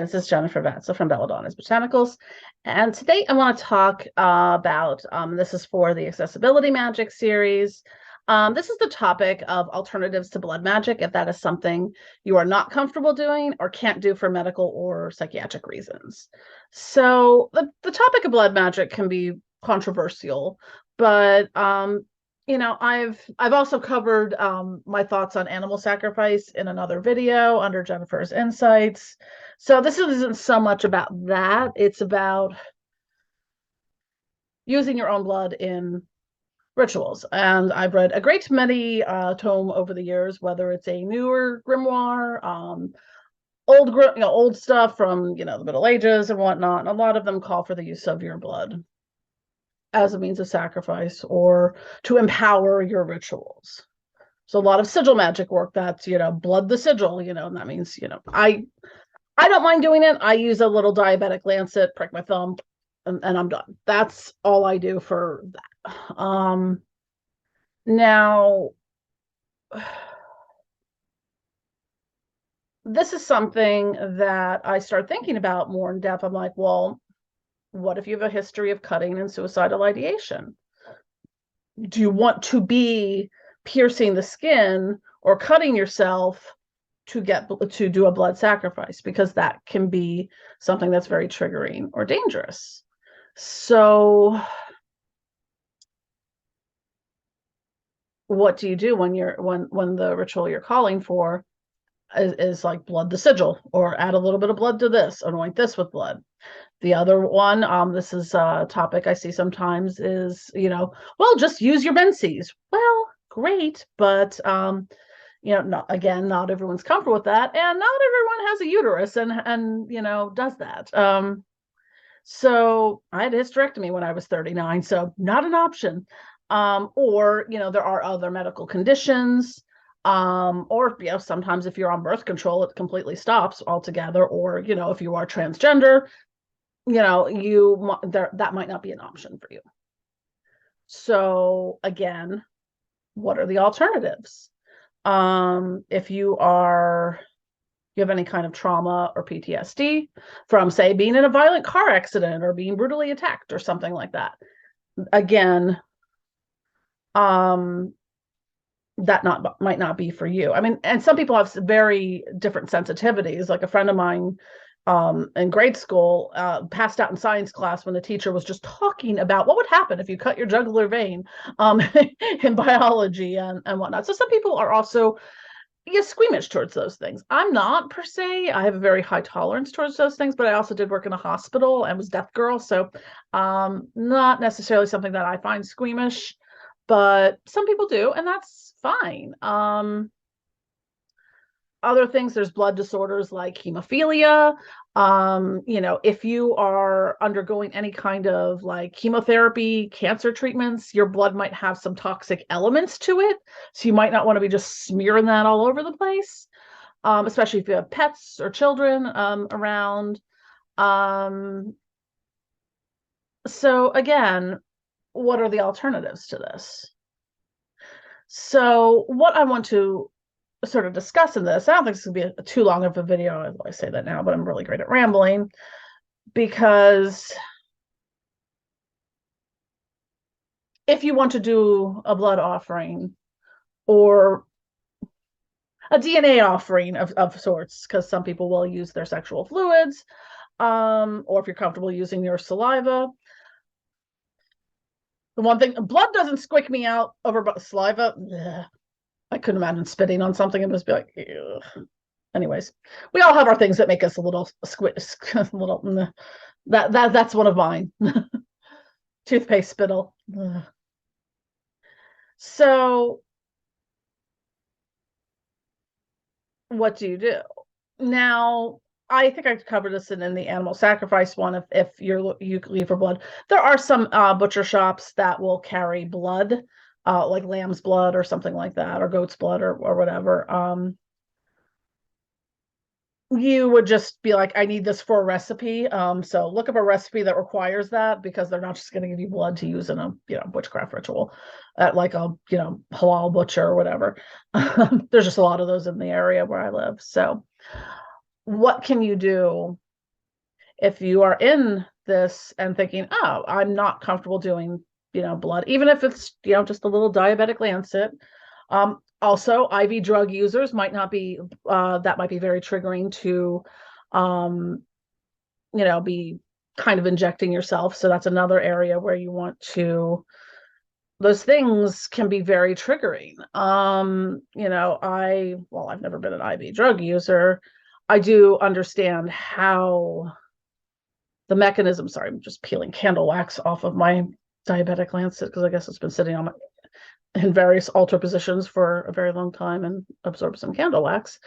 this is Jennifer Vatsa from Belladonna's Botanicals, and today I want to talk about this is for the Accessibility Magic series. This is the topic of alternatives to blood magic, if that is something you are not comfortable doing or can't do for medical or psychiatric reasons. So the topic of blood magic can be controversial, but I've also covered my thoughts on animal sacrifice in another video under Jennifer's Insights. So this isn't so much about that. It's about using your own blood in rituals. And I've read a great many tome over the years, whether it's a newer grimoire, old stuff from the Middle Ages and whatnot. And a lot of them call for the use of your blood as a means of sacrifice or to empower your rituals. So a lot of sigil magic work that's, blood the sigil, and that means, I don't mind doing it. I use a little diabetic lancet, prick my thumb, and I'm done. That's all I do for that. Now, this is something that I start thinking about more in depth. I'm like, well, what if you have a history of cutting and suicidal ideation? Do you want to be piercing the skin or cutting yourself to do a blood sacrifice? Because that can be something that's very triggering or dangerous. So what do you do when the ritual you're calling for is like blood the sigil, or add a little bit of blood to this, anoint this with blood? The other one, this is a topic I see sometimes, is, well, just use your menses. Well, great, but not everyone's comfortable with that, and not everyone has a uterus and does that. So I had a hysterectomy when I was 39, so not an option. Or there are other medical conditions. Or sometimes if you're on birth control, it completely stops altogether. Or if you are transgender, that might not be an option for you. So again, what are the alternatives? If you have any kind of trauma or PTSD from, say, being in a violent car accident or being brutally attacked or something like that, again, that might not be for you. I mean, and some people have very different sensitivities. Like a friend of mine in grade school passed out in science class when the teacher was just talking about what would happen if you cut your jugular vein in biology and whatnot. So some people are also squeamish towards those things. I'm not, per se. I have a very high tolerance towards those things, but I also did work in a hospital and was death girl, so not necessarily something that I find squeamish, but some people do, and that's fine. Other things, there's blood disorders like hemophilia. If you are undergoing any kind of like chemotherapy, cancer treatments, your blood might have some toxic elements to it. So you might not want to be just smearing that all over the place, especially if you have pets or children around. So again, what are the alternatives to this? So what I want to sort of discuss in this, I don't think this will be too long of a video. I say that now, but I'm really great at rambling, because if you want to do a blood offering or a DNA offering of sorts, because some people will use their sexual fluids, or if you're comfortable using your saliva. The one thing, blood doesn't squick me out over saliva. Ugh. I couldn't imagine spitting on something and just be like, ugh. Anyways, we all have our things that make us a little little. That's one of mine. Toothpaste spittle. Ugh. So, what do you do now? I think I covered this in the animal sacrifice one. If you leave for blood, there are some butcher shops that will carry blood, like lamb's blood or something like that, or goat's blood or whatever. You would just be like, I need this for a recipe. So look up a recipe that requires that, because they're not just going to give you blood to use in a witchcraft ritual at like a halal butcher or whatever. There's just a lot of those in the area where I live. So what can you do if you are in this and thinking, oh, I'm not comfortable doing, blood, even if it's, just a little diabetic lancet. Also, IV drug users might not be, that might be very triggering to, be kind of injecting yourself. So that's another area where you want to, those things can be very triggering. I've never been an IV drug user. I do understand how the mechanism, sorry, I'm just peeling candle wax off of my diabetic lancet because I guess it's been sitting on in various altar positions for a very long time and absorbed some candle wax.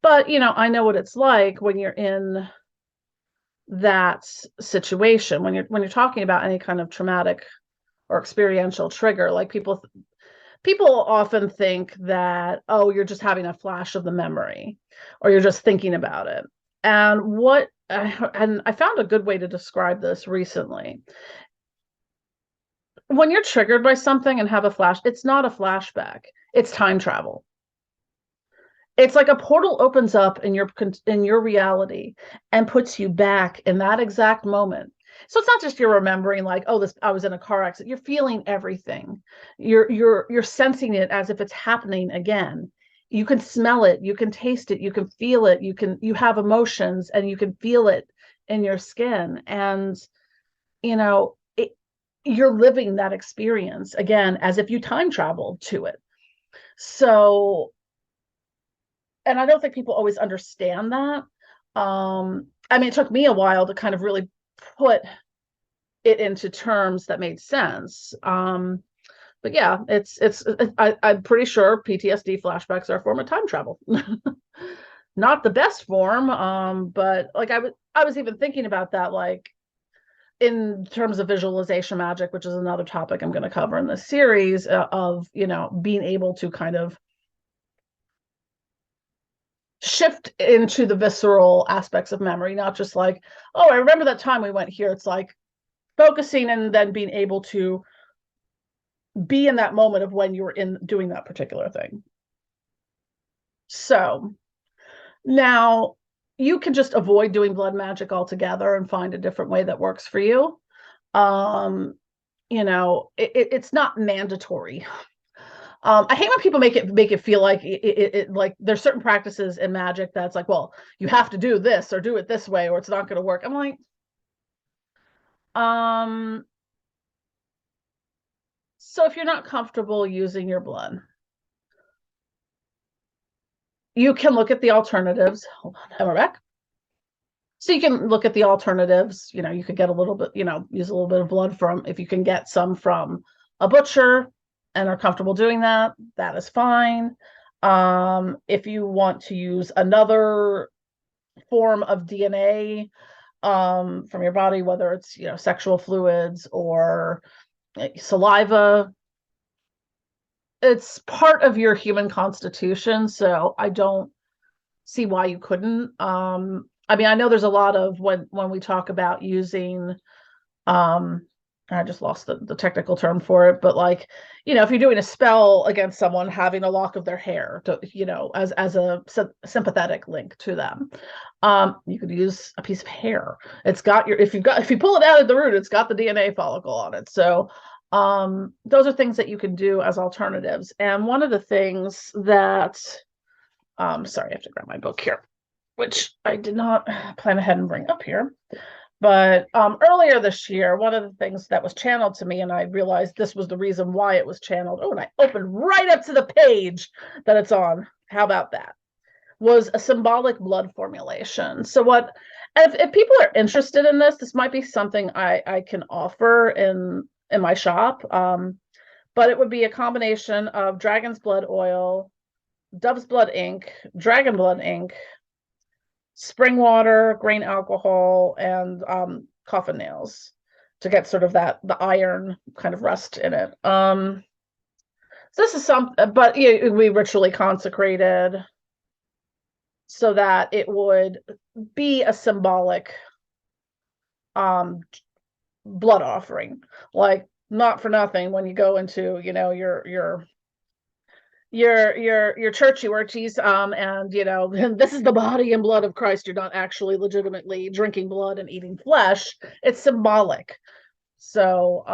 But, I know what it's like when you're in that situation, when you're talking about any kind of traumatic or experiential trigger, like people often think that, oh, you're just having a flash of the memory or you're just thinking about it. And I found a good way to describe this recently. When you're triggered by something and have a flash, it's not a flashback, it's time travel. It's like a portal opens up in your reality and puts you back in that exact moment. So it's not just you're remembering like, oh, I was in a car accident. You're feeling everything. You're sensing it as if it's happening again. You can smell it, you can taste it, you can feel it, you have emotions and you can feel it in your skin. And you're living that experience again as if you time traveled to it. So, and I don't think people always understand that. It took me a while to kind of really put it into terms that made sense. But yeah, I'm pretty sure PTSD flashbacks are a form of time travel. Not the best form, but like I was even thinking about that, like in terms of visualization magic, which is another topic I'm going to cover in this series, of being able to kind of shift into the visceral aspects of memory, not just like, oh, I remember that time we went here. It's like focusing and then being able to be in that moment of when you were in doing that particular thing. So now you can just avoid doing blood magic altogether and find a different way that works for you. It's not mandatory. I hate when people make it feel like it like there's certain practices in magic that's like, well, you have to do this or do it this way or it's not going to work. I'm like, so if you're not comfortable using your blood, you can look at the alternatives. Hold on, and we're back. So you can look at the alternatives. You could get a little bit, use a little bit of blood from, if you can get some from a butcher and are comfortable doing that, that is fine. If you want to use another form of DNA from your body, whether it's, sexual fluids or saliva, it's part of your human constitution. So I don't see why you couldn't. I know there's a lot of when we talk about using, I just lost the technical term for it, but like, if you're doing a spell against someone, having a lock of their hair to, as a sympathetic link to them. You could use a piece of hair. It's got if you pull it out of the root, it's got the DNA follicle on it. So those are things that you can do as alternatives. And one of the things that, sorry, I have to grab my book here, which I did not plan ahead and bring up here. But earlier this year, one of the things that was channeled to me, and I realized this was the reason why it was channeled. Oh, and I opened right up to the page that it's on. How about that? Was a symbolic blood formulation. So if people are interested in this might be something I can offer in my shop. But it would be a combination of dragon's blood oil, dove's blood ink, dragon blood ink, spring water, grain alcohol, and coffin nails to get sort of the iron kind of rust in it. So this is but it would be ritually consecrated so that it would be a symbolic blood offering. Like, not for nothing, when you go into, your your churchy worchies, and you know, this is the body and blood of Christ. You're not actually legitimately drinking blood and eating flesh. It's symbolic. So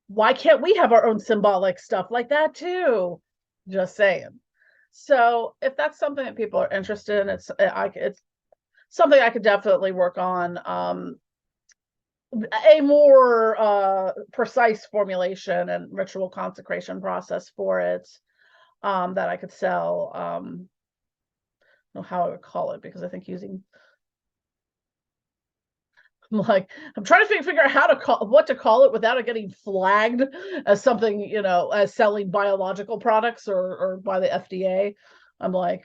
why can't we have our own symbolic stuff like that too? Just saying. So if that's something that people are interested in, it's something I could definitely work on. A more precise formulation and ritual consecration process for it, that I could sell. I don't know how I would call it, because I think using I'm trying to figure out how to call what to call it without it getting flagged as something, you know, as selling biological products or by the FDA. I'm like,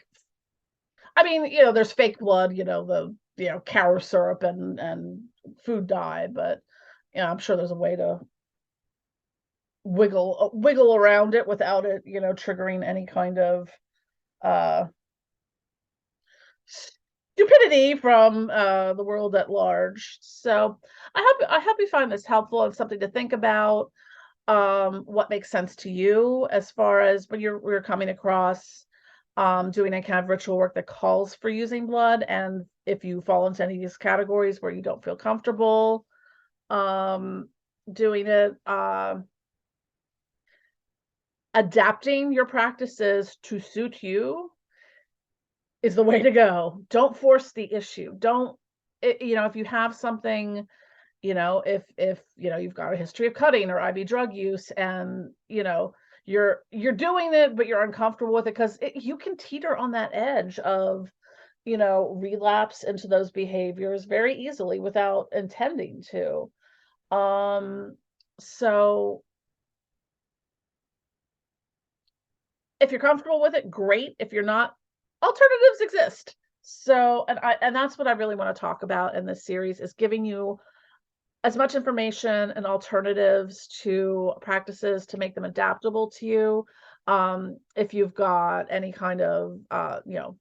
I mean, you know, there's fake blood, you know, cow syrup and food dye, but you know, I'm sure there's a way to wiggle around it without it, you know, triggering any kind of uh stupidity from the world at large. So I hope you find this helpful and something to think about. What makes sense to you as far as when you're coming across doing a kind of ritual work that calls for using blood, and if you fall into any of these categories where you don't feel comfortable doing it, adapting your practices to suit you is the way to go. Don't force the issue. Don't, you know, if you have something, you know, if you know, you've got a history of cutting or IV drug use, and you know, you're doing it but you're uncomfortable with it, because you can teeter on that edge of, you know, relapse into those behaviors very easily without intending to. So if you're comfortable with it, great. If you're not, alternatives exist. So, and that's what I really want to talk about in this series, is giving you as much information and alternatives to practices to make them adaptable to you. If you've got any kind of, you know,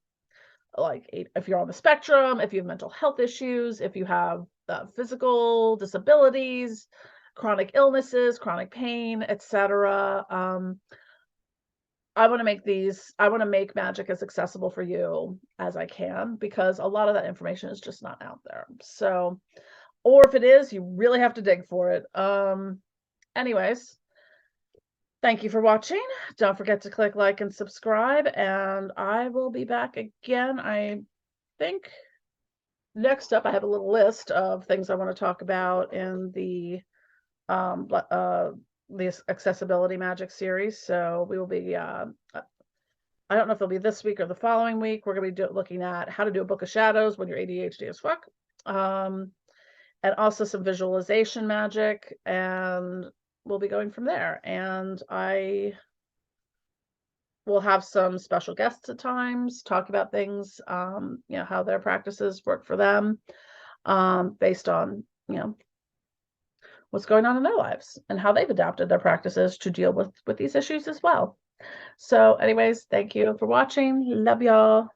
like if you're on the spectrum, if you have mental health issues, if you have physical disabilities, chronic illnesses, chronic pain, etc. I want to make Magick as accessible for you as I can, because a lot of that information is just not out there. So, or if it is, you really have to dig for it. Anyways, thank you for watching. Don't forget to click like and subscribe, and I will be back again. I think next up, I have a little list of things I want to talk about in the accessibility Magick series. So we will be I don't know if it'll be this week or the following week. We're going to be looking at how to do a book of shadows when you're ADHD as fuck. And also some visualization magic, and we'll be going from there. And I will have some special guests at times talk about things, you know, how their practices work for them, based on, you know, what's going on in their lives and how they've adapted their practices to deal with these issues as well. So anyways, thank you for watching. Love y'all.